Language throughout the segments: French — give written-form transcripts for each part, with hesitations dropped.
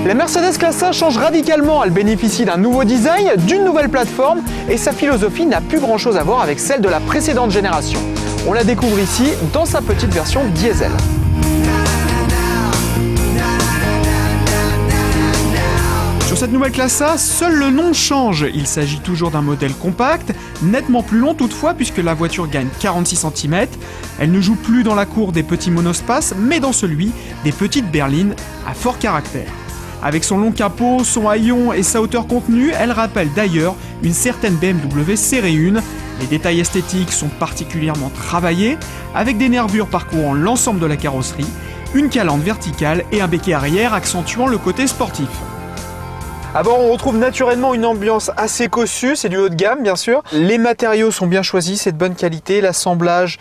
La Mercedes Classe A change radicalement, elle bénéficie d'un nouveau design, d'une nouvelle plateforme et sa philosophie n'a plus grand chose à voir avec celle de la précédente génération. On la découvre ici dans sa petite version diesel. Sur cette nouvelle Classe A, seul le nom change. Il s'agit toujours d'un modèle compact, nettement plus long toutefois puisque la voiture gagne 46 cm. Elle ne joue plus dans la cour des petits monospaces, mais dans celui des petites berlines à fort caractère. Avec son long capot, son haillon et sa hauteur contenue, elle rappelle d'ailleurs une certaine BMW série 1. Les détails esthétiques sont particulièrement travaillés, avec des nervures parcourant l'ensemble de la carrosserie, une calandre verticale et un béquet arrière accentuant le côté sportif. À bord, on retrouve naturellement une ambiance assez cossue, c'est du haut de gamme bien sûr. Les matériaux sont bien choisis, c'est de bonne qualité, l'assemblage,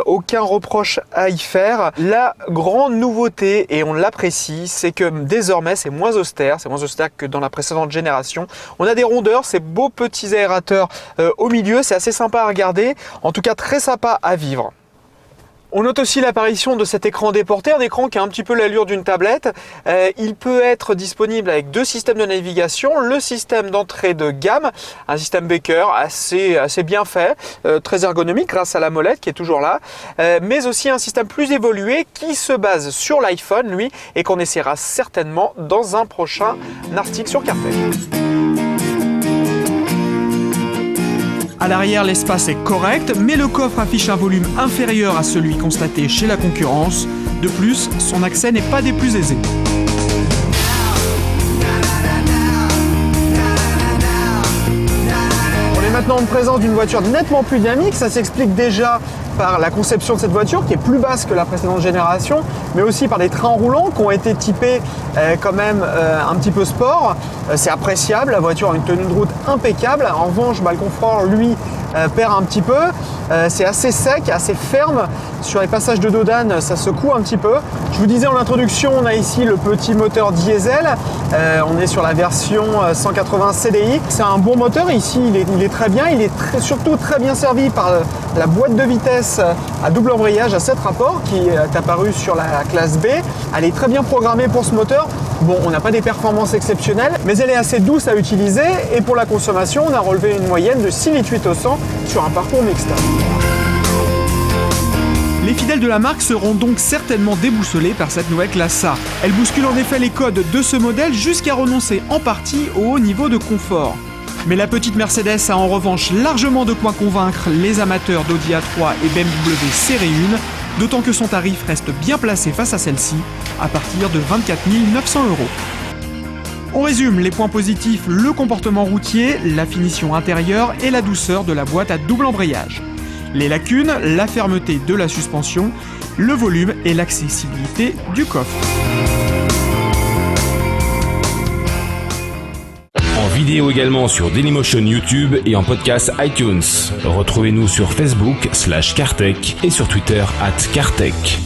aucun reproche à y faire. La grande nouveauté, et on l'apprécie, c'est que désormais c'est moins austère que dans la précédente génération. On a des rondeurs, ces beaux petits aérateurs au milieu, c'est assez sympa à regarder, en tout cas très sympa à vivre. On note aussi l'apparition de cet écran déporté, un écran qui a un petit peu l'allure d'une tablette. Il peut être disponible avec deux systèmes de navigation. Le système d'entrée de gamme, un système Baker assez bien fait, très ergonomique grâce à la molette qui est toujours là, mais aussi un système plus évolué qui se base sur l'iPhone, lui, et qu'on essaiera certainement dans un prochain article sur CarTech. À l'arrière, l'espace est correct, mais le coffre affiche un volume inférieur à celui constaté chez la concurrence. De plus, son accès n'est pas des plus aisés. On est maintenant en présence d'une voiture nettement plus dynamique, ça s'explique déjà par la conception de cette voiture qui est plus basse que la précédente génération, mais aussi par des trains roulants qui ont été typés quand même un petit peu sport. C'est appréciable, la voiture a une tenue de route impeccable. En revanche, le confort, lui, perd un petit peu. C'est assez sec, assez ferme. Sur les passages de dos d'âne, ça secoue un petit peu. Je vous disais en introduction, on a ici le petit moteur diesel. On est sur la version 180 CDI. C'est un bon moteur ici, il est très bien. Il est surtout très bien servi par la boîte de vitesse à double embrayage à 7 rapports qui est apparue sur la classe B. Elle est très bien programmée pour ce moteur. Bon, on n'a pas des performances exceptionnelles, mais elle est assez douce à utiliser et pour la consommation, on a relevé une moyenne de 6,8 litres au 100 sur un parcours mixte. Les fidèles de la marque seront donc certainement déboussolés par cette nouvelle Classe A. Elle bouscule en effet les codes de ce modèle jusqu'à renoncer en partie au haut niveau de confort. Mais la petite Mercedes a en revanche largement de quoi convaincre les amateurs d'Audi A3 et BMW série 1, d'autant que son tarif reste bien placé face à celle-ci, à partir de 24 900 €. On résume les points positifs, le comportement routier, la finition intérieure et la douceur de la boîte à double embrayage. Les lacunes, la fermeté de la suspension, le volume et l'accessibilité du coffre. En vidéo également sur Dailymotion YouTube et en podcast iTunes. Retrouvez-nous sur Facebook /Cartech et sur Twitter @Cartech.